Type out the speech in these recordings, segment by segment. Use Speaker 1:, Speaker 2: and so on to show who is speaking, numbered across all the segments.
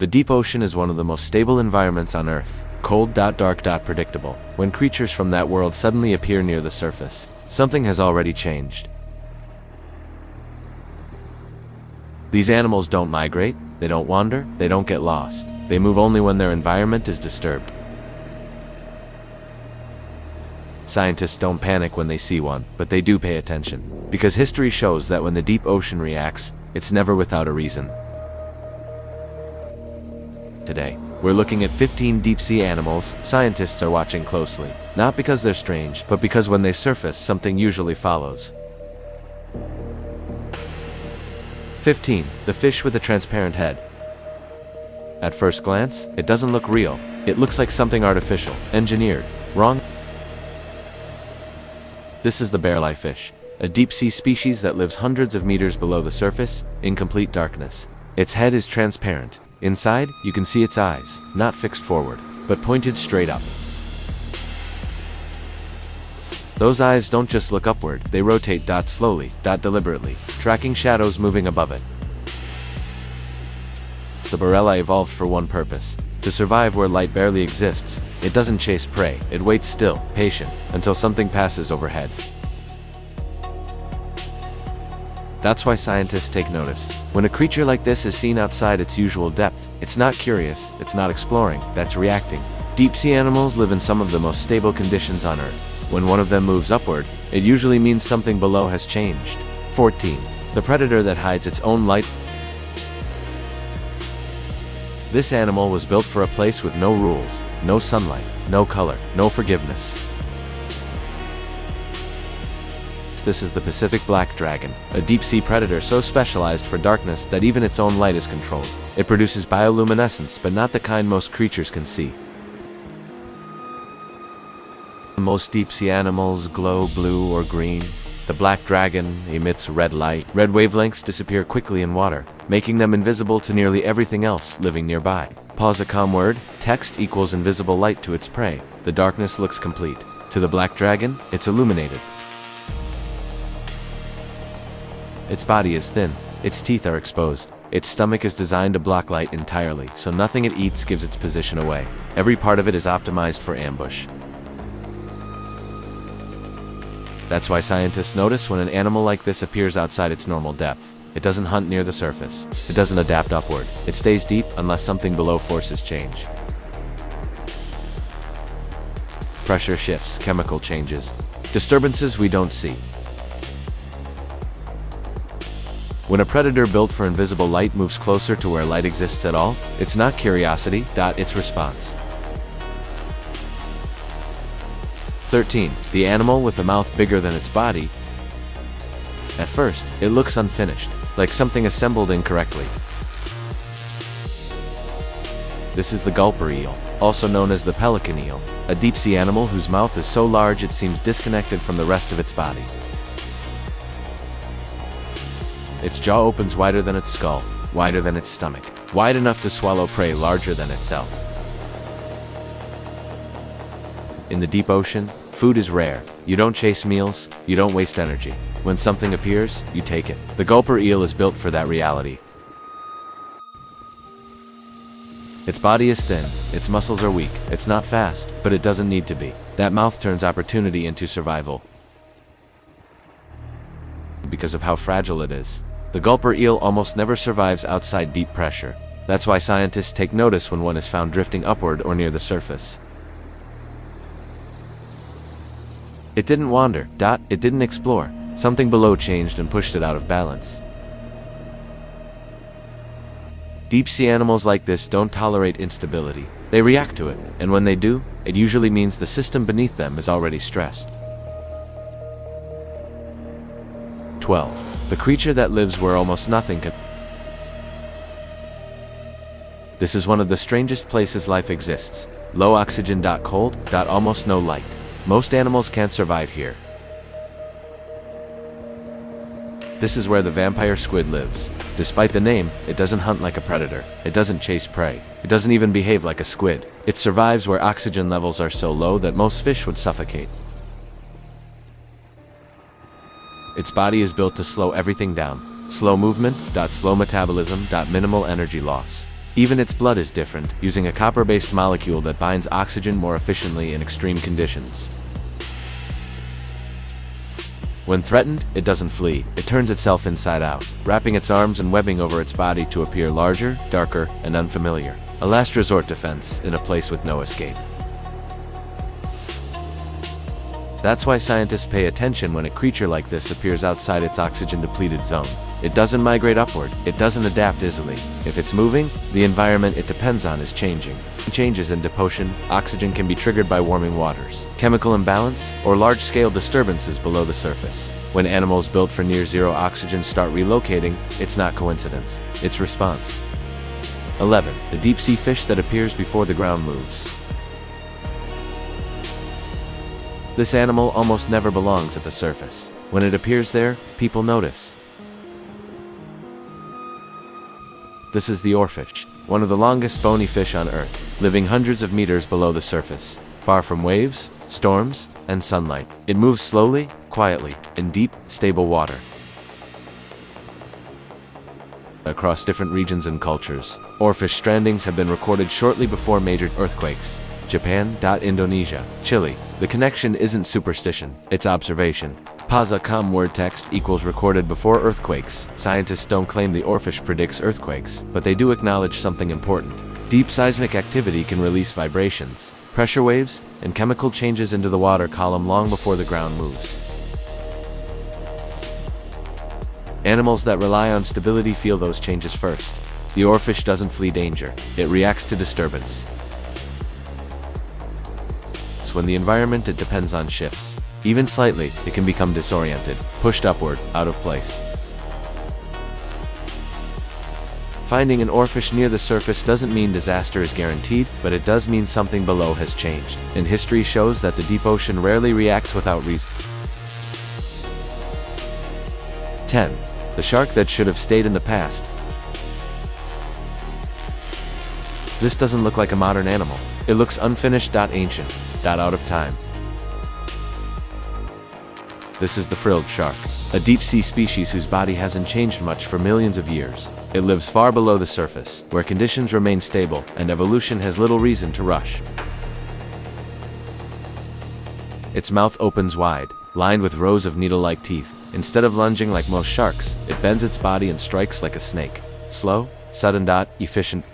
Speaker 1: The deep ocean is one of the most stable environments on Earth. Cold, dark, predictable. When creatures from that world suddenly appear near the surface, something has already changed. These animals don't migrate, they don't wander, they don't get lost. They move only when their environment is disturbed. Scientists don't panic when they see one, but they do pay attention. Because history shows that when the deep ocean reacts, it's never without a reason. Today, we're looking at 15 deep-sea animals scientists are watching closely. Not because they're strange, but because when they surface, something usually follows. 15. The fish with a transparent head. At first glance, it doesn't look real. It looks like something artificial, engineered. Wrong? This is the barreleye fish, a deep-sea species that lives hundreds of meters below the surface, in complete darkness. Its head is transparent. Inside, you can see its eyes, not fixed forward, but pointed straight up. Those eyes don't just look upward, they rotate slowly, deliberately, tracking shadows moving above it. The barreleye evolved for one purpose: to survive where light barely exists. It doesn't chase prey, it waits still, patient, until something passes overhead. That's why scientists take notice. When a creature like this is seen outside its usual depth, it's not curious, it's not exploring, that's reacting. Deep-sea animals live in some of the most stable conditions on Earth. When one of them moves upward, it usually means something below has changed. 14. The predator that hides its own light. This animal was built for a place with no rules, no sunlight, no color, no forgiveness. This is the Pacific black dragon, a deep-sea predator so specialized for darkness that even its own light is controlled. It produces bioluminescence, but not the kind most creatures can see. Most deep-sea animals glow blue or green. The black dragon emits red light. Red wavelengths disappear quickly in water, making them invisible to nearly everything else living nearby. Pause a calm word, text equals invisible light to its prey. The darkness looks complete. To the black dragon, it's illuminated. Its body is thin, its teeth are exposed. Its stomach is designed to block light entirely, so nothing it eats gives its position away. Every part of it is optimized for ambush. That's why scientists notice when an animal like this appears outside its normal depth. It doesn't hunt near the surface. It doesn't adapt upward. It stays deep unless something below forces change. Pressure shifts, chemical changes, disturbances we don't see. When a predator built for invisible light moves closer to where light exists at all, it's not curiosity, it's response. 13. The animal with a mouth bigger than its body. At first, it looks unfinished, like something assembled incorrectly. This is the gulper eel, also known as the pelican eel, a deep-sea animal whose mouth is so large it seems disconnected from the rest of its body. Its jaw opens wider than its skull, wider than its stomach, wide enough to swallow prey larger than itself. In the deep ocean, food is rare. You don't chase meals, you don't waste energy. When something appears, you take it. The gulper eel is built for that reality. Its body is thin, its muscles are weak, it's not fast, but it doesn't need to be. That mouth turns opportunity into survival. Because of how fragile it is. The gulper eel almost never survives outside deep pressure. That's why scientists take notice when one is found drifting upward or near the surface. It didn't wander, it didn't explore. Something below changed and pushed it out of balance. Deep-sea animals like this don't tolerate instability. They react to it, and when they do, it usually means the system beneath them is already stressed. 12. The creature that lives where almost nothing can. This is one of the strangest places life exists. Low oxygen, cold, almost no light. Most animals can't survive here. This is where the vampire squid lives. Despite the name, it doesn't hunt like a predator. It doesn't chase prey. It doesn't even behave like a squid. It survives where oxygen levels are so low that most fish would suffocate. Its body is built to slow everything down. Slow movement, slow metabolism, minimal energy loss. Even its blood is different, using a copper-based molecule that binds oxygen more efficiently in extreme conditions. When threatened, it doesn't flee, it turns itself inside out, wrapping its arms and webbing over its body to appear larger, darker, and unfamiliar. A last resort defense in a place with no escape. That's why scientists pay attention when a creature like this appears outside its oxygen-depleted zone. It doesn't migrate upward, it doesn't adapt easily. If it's moving, the environment it depends on is changing. Changes in deep ocean, oxygen can be triggered by warming waters, chemical imbalance, or large-scale disturbances below the surface. When animals built for near-zero oxygen start relocating, it's not coincidence, it's response. 11. The deep-sea fish that appears before the ground moves. This animal almost never belongs at the surface. When it appears there, people notice. This is the oarfish, one of the longest bony fish on Earth, living hundreds of meters below the surface, far from waves, storms, and sunlight. It moves slowly, quietly, in deep, stable water. Across different regions and cultures, oarfish strandings have been recorded shortly before major earthquakes. Japan, Indonesia, Chile. The connection isn't superstition, it's observation. PASA.com word text equals recorded before earthquakes. Scientists don't claim the oarfish predicts earthquakes, but they do acknowledge something important. Deep seismic activity can release vibrations, pressure waves, and chemical changes into the water column long before the ground moves. Animals that rely on stability feel those changes first. The oarfish doesn't flee danger, it reacts to disturbance. When the environment it depends on shifts. Even slightly, it can become disoriented, pushed upward, out of place. Finding an oarfish near the surface doesn't mean disaster is guaranteed, but it does mean something below has changed. And history shows that the deep ocean rarely reacts without reason. 10. The shark that should have stayed in the past. This doesn't look like a modern animal. It looks unfinished, ancient, out of time. This is the frilled shark, a deep-sea species whose body hasn't changed much for millions of years. It lives far below the surface, where conditions remain stable and evolution has little reason to rush. Its mouth opens wide, lined with rows of needle-like teeth. Instead of lunging like most sharks, it bends its body and strikes like a snake. Slow, sudden, efficient.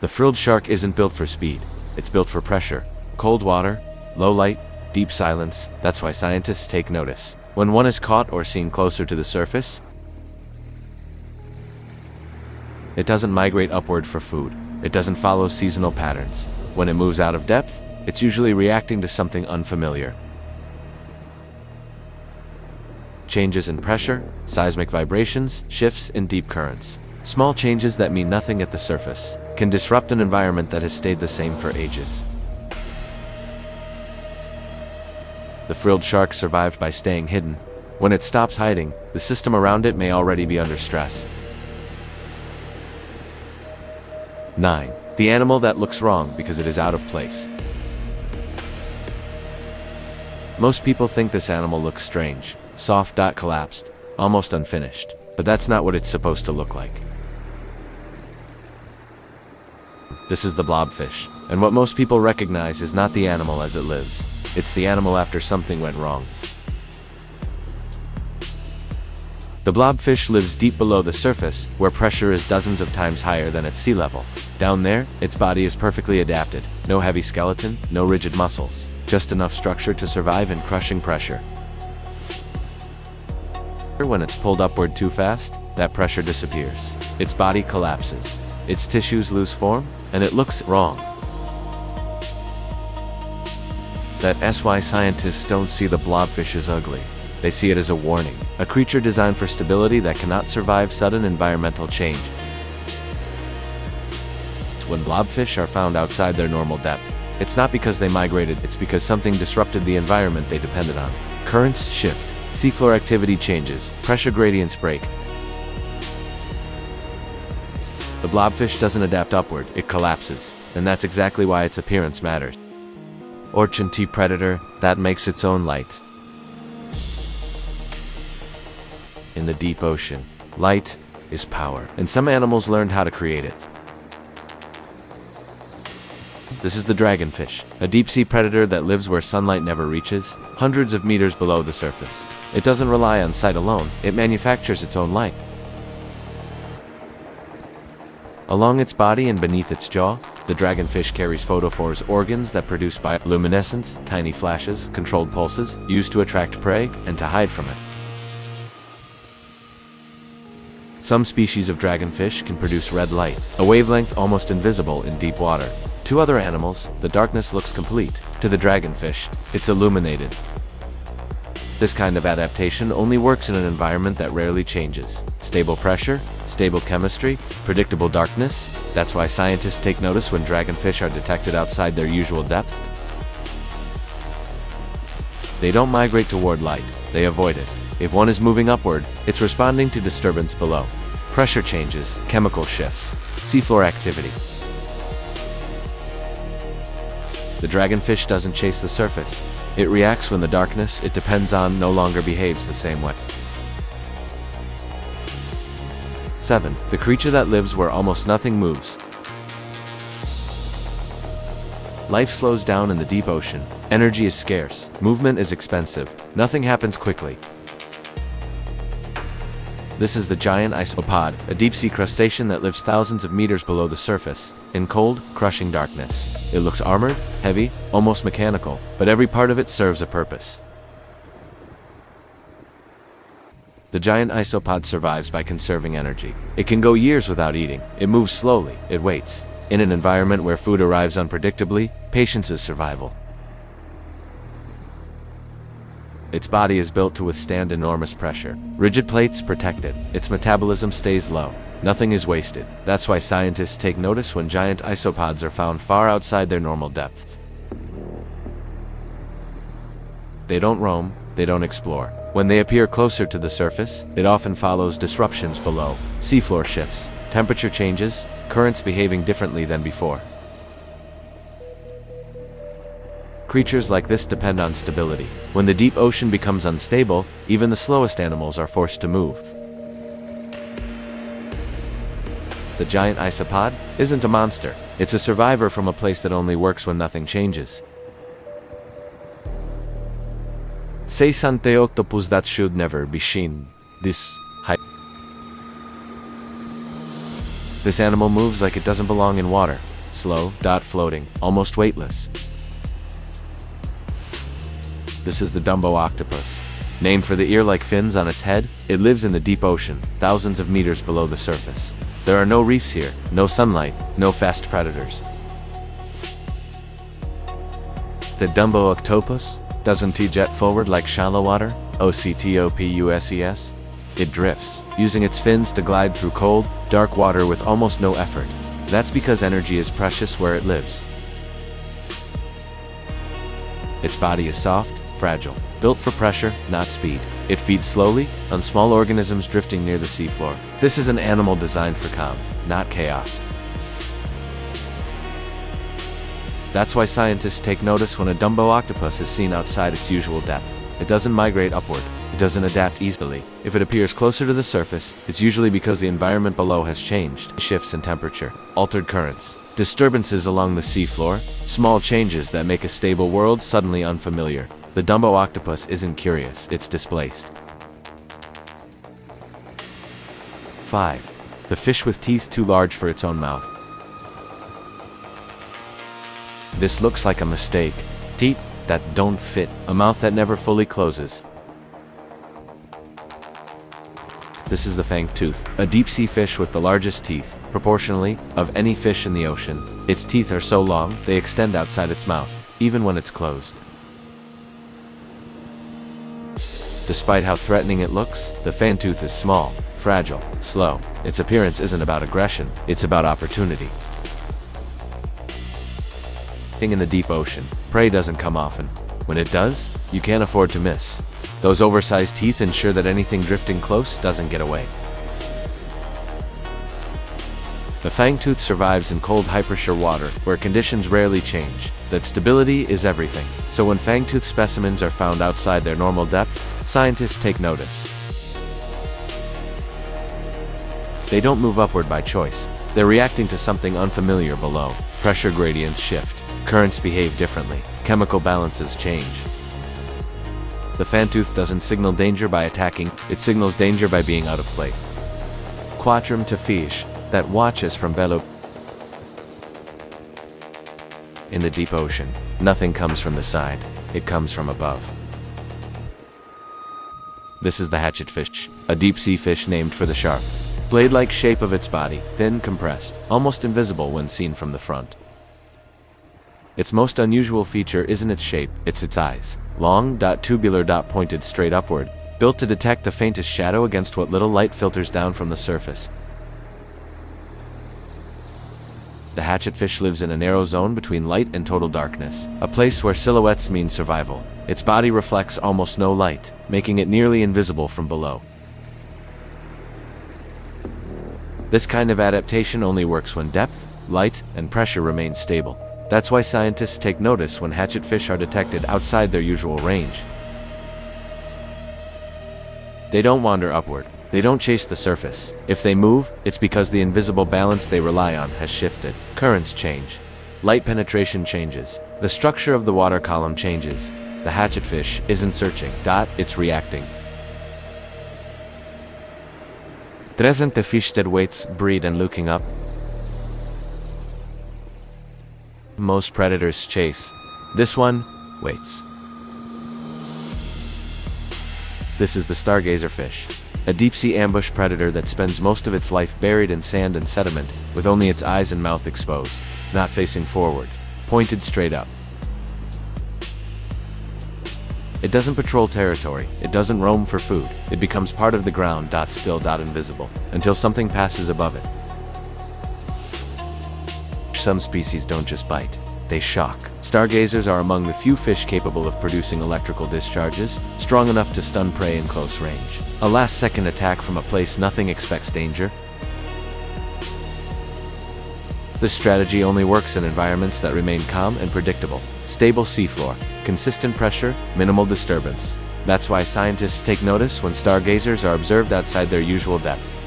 Speaker 1: The frilled shark isn't built for speed, it's built for pressure. Cold water, low light, deep silence. That's why scientists take notice. When one is caught or seen closer to the surface, it doesn't migrate upward for food. It doesn't follow seasonal patterns. When it moves out of depth, it's usually reacting to something unfamiliar. Changes in pressure, seismic vibrations, shifts in deep currents. Small changes that mean nothing at the surface can disrupt an environment that has stayed the same for ages. The frilled shark survived by staying hidden. When it stops hiding, the system around it may already be under stress. 9. The animal that looks wrong because it is out of place. Most people think this animal looks strange, soft, collapsed, almost unfinished. But that's not what it's supposed to look like. This is the blobfish, and what most people recognize is not the animal as it lives. It's the animal after something went wrong. The blobfish lives deep below the surface, where pressure is dozens of times higher than at sea level. Down there, its body is perfectly adapted. No heavy skeleton, no rigid muscles. Just enough structure to survive in crushing pressure. When it's pulled upward too fast, that pressure disappears. Its body collapses. Its tissues lose form, and it looks wrong. That's why scientists don't see the blobfish as ugly. They see it as a warning, a creature designed for stability that cannot survive sudden environmental change. When blobfish are found outside their normal depth, it's not because they migrated, it's because something disrupted the environment they depended on. Currents shift, seafloor activity changes, pressure gradients break. The blobfish doesn't adapt upward, it collapses, and that's exactly why its appearance matters. Orchanty predator that makes its own light. In the deep ocean, light is power, and some animals learned how to create it. This is the dragonfish, a deep-sea predator that lives where sunlight never reaches, hundreds of meters below the surface. It doesn't rely on sight alone, it manufactures its own light. Along its body and beneath its jaw, the dragonfish carries photophores, organs that produce bioluminescence, tiny flashes, controlled pulses, used to attract prey and to hide from it. Some species of dragonfish can produce red light, a wavelength almost invisible in deep water. To other animals, the darkness looks complete. To the dragonfish, it's illuminated. This kind of adaptation only works in an environment that rarely changes. Stable pressure, stable chemistry, predictable darkness. That's why scientists take notice when dragonfish are detected outside their usual depth. They don't migrate toward light, they avoid it. If one is moving upward, it's responding to disturbance below. Pressure changes, chemical shifts, seafloor activity. The dragonfish doesn't chase the surface. It reacts when the darkness it depends on no longer behaves the same way. 7. The creature that lives where almost nothing moves. Life slows down in the deep ocean. Energy is scarce. Movement is expensive. Nothing happens quickly. This is the giant isopod, a deep-sea crustacean that lives thousands of meters below the surface, in cold, crushing darkness. It looks armored, heavy, almost mechanical, but every part of it serves a purpose. The giant isopod survives by conserving energy. It can go years without eating. It moves slowly. It waits. In an environment where food arrives unpredictably, patience is survival. Its body is built to withstand enormous pressure. Rigid plates protect it. Its metabolism stays low. Nothing is wasted. That's why scientists take notice when giant isopods are found far outside their normal depth. They don't roam, they don't explore. When they appear closer to the surface, it often follows disruptions below. Seafloor shifts, temperature changes, currents behaving differently than before. Creatures like this depend on stability. When the deep ocean becomes unstable, even the slowest animals are forced to move. The giant isopod isn't a monster. It's a survivor from a place that only works when nothing changes. 68 octopus that should never be seen. This animal moves like it doesn't belong in water. Slow, floating, almost weightless. This is the Dumbo octopus. Named for the ear-like fins on its head, it lives in the deep ocean, thousands of meters below the surface. There are no reefs here, no sunlight, no fast predators. The Dumbo octopus doesn't jet forward like shallow water, octopus. It drifts, using its fins to glide through cold, dark water with almost no effort. That's because energy is precious where it lives. Its body is soft, fragile, built for pressure, not speed. It feeds slowly, on small organisms drifting near the seafloor. This is an animal designed for calm, not chaos. That's why scientists take notice when a Dumbo octopus is seen outside its usual depth. It doesn't migrate upward. It doesn't adapt easily. If it appears closer to the surface, it's usually because the environment below has changed. Shifts in temperature, altered currents, disturbances along the seafloor, small changes that make a stable world suddenly unfamiliar. The Dumbo octopus isn't curious, it's displaced. 5. The fish with teeth too large for its own mouth. This looks like a mistake. Teeth that don't fit, a mouth that never fully closes. This is the fanged tooth, a deep-sea fish with the largest teeth, proportionally, of any fish in the ocean. Its teeth are so long, they extend outside its mouth, even when it's closed. Despite how threatening it looks, the fanged tooth is small, fragile, slow. Its appearance isn't about aggression, it's about opportunity. In the deep ocean, prey doesn't come often. When it does, you can't afford to miss. Those oversized teeth ensure that anything drifting close doesn't get away. The fangtooth survives in cold hypersure water, where conditions rarely change. That stability is everything. So when fangtooth specimens are found outside their normal depth, scientists take notice. They don't move upward by choice. They're reacting to something unfamiliar below. Pressure gradients shift. Currents behave differently. Chemical balances change. The fantooth doesn't signal danger by attacking, it signals danger by being out of place. Quatrum to fish, that watches from below. In the deep ocean, nothing comes from the side, it comes from above. This is the hatchetfish, a deep-sea fish named for the sharp, blade-like shape of its body, thin, compressed, almost invisible when seen from the front. Its most unusual feature isn't its shape, it's its eyes. Long, tubular, pointed straight upward, built to detect the faintest shadow against what little light filters down from the surface. The hatchetfish lives in a narrow zone between light and total darkness, a place where silhouettes mean survival. Its body reflects almost no light, making it nearly invisible from below. This kind of adaptation only works when depth, light, and pressure remain stable. That's why scientists take notice when hatchetfish are detected outside their usual range. They don't wander upward. They don't chase the surface. If they move, it's because the invisible balance they rely on has shifted. Currents change. Light penetration changes. The structure of the water column changes. The hatchetfish isn't searching. It's reacting. There isn't a fish that waits, breed, and looking up. Most predators chase. This one waits. This is the stargazer fish, a deep-sea ambush predator that spends most of its life buried in sand and sediment, with only its eyes and mouth exposed, not facing forward, pointed straight up. It doesn't patrol territory, it doesn't roam for food, it becomes part of the ground, still, invisible, until something passes above it. Some species don't just bite, they shock. Stargazers are among the few fish capable of producing electrical discharges, strong enough to stun prey in close range. A last-second attack from a place nothing expects danger. This strategy only works in environments that remain calm and predictable. Stable seafloor, consistent pressure, minimal disturbance. That's why scientists take notice when stargazers are observed outside their usual depth.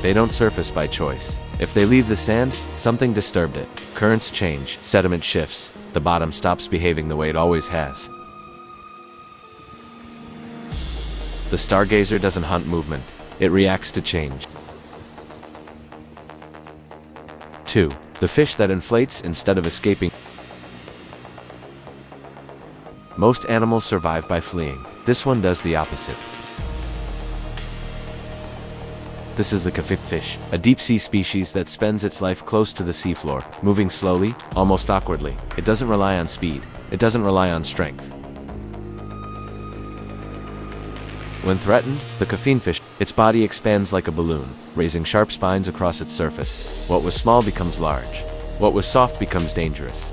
Speaker 1: They don't surface by choice. If they leave the sand, something disturbed it. Currents change, sediment shifts, the bottom stops behaving the way it always has. The stargazer doesn't hunt movement, it reacts to change. 2. The fish that inflates instead of escaping. Most animals survive by fleeing. This one does the opposite. This is the confront, a deep-sea species that spends its life close to the seafloor, moving slowly, almost awkwardly. It doesn't rely on speed. It doesn't rely on strength. When threatened, the confront, its body expands like a balloon, raising sharp spines across its surface. What was small becomes large. What was soft becomes dangerous.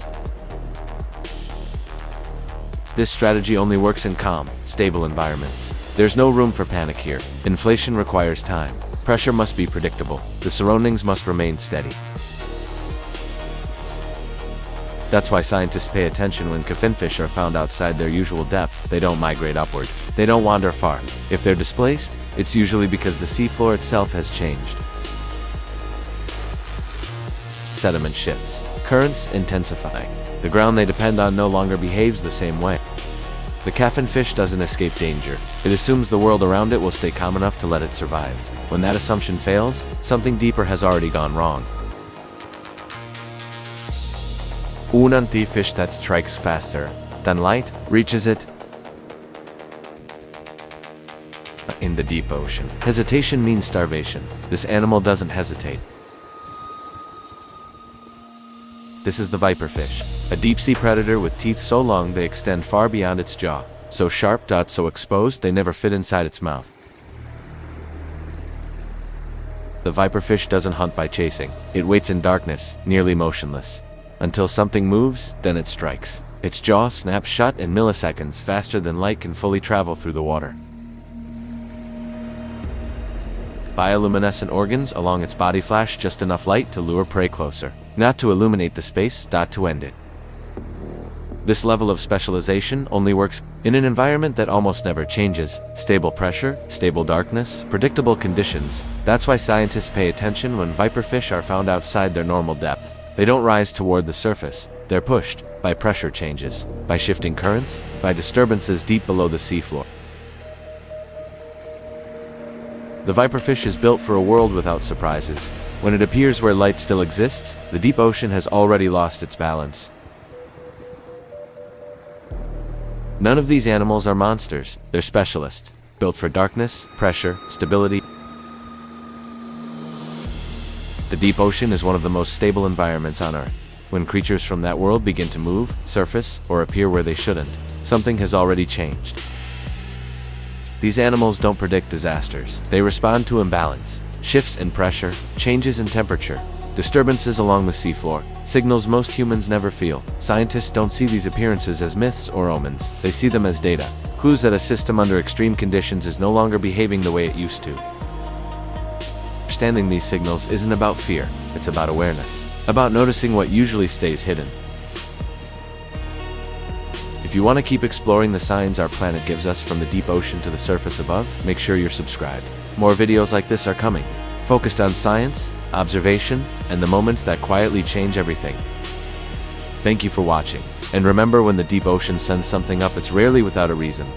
Speaker 1: This strategy only works in calm, stable environments. There's no room for panic here. Inflation requires time. Pressure must be predictable. The surroundings must remain steady. That's why scientists pay attention when confront are found outside their usual depth. They don't migrate upward. They don't wander far. If they're displaced, it's usually because the seafloor itself has changed. Sediment shifts. Currents intensify. The ground they depend on no longer behaves the same way. The confront doesn't escape danger. It assumes the world around it will stay calm enough to let it survive. When that assumption fails, something deeper has already gone wrong. An anti-fish that strikes faster than light reaches it. In the deep ocean, hesitation means starvation. This animal doesn't hesitate. This is the viperfish, a deep-sea predator with teeth so long they extend far beyond its jaw, so sharp, so exposed they never fit inside its mouth. The viperfish doesn't hunt by chasing. It waits in darkness, nearly motionless. Until something moves, then it strikes. Its jaw snaps shut in milliseconds, faster than light can fully travel through the water. Bioluminescent organs along its body flash just enough light to lure prey closer, not to illuminate the space, to end it. This level of specialization only works in an environment that almost never changes. Stable pressure, stable darkness, predictable conditions. That's why scientists pay attention when viperfish are found outside their normal depth. They don't rise toward the surface. They're pushed by pressure changes, by shifting currents, by disturbances deep below the seafloor. The viperfish is built for a world without surprises. When it appears where light still exists, the deep ocean has already lost its balance. None of these animals are monsters. They're specialists, built for darkness, pressure, stability. The deep ocean is one of the most stable environments on Earth. When creatures from that world begin to move, surface, or appear where they shouldn't, something has already changed. These animals don't predict disasters. They respond to imbalance, shifts in pressure, changes in temperature, disturbances along the seafloor, signals most humans never feel. Scientists don't see these appearances as myths or omens. They see them as data, clues that a system under extreme conditions is no longer behaving the way it used to. Understanding these signals isn't about fear, it's about awareness, about noticing what usually stays hidden. If you want to keep exploring the signs our planet gives us from the deep ocean to the surface above, make sure you're subscribed. More videos like this are coming, focused on science, observation, and the moments that quietly change everything. Thank you for watching, and remember, when the deep ocean sends something up, it's rarely without a reason.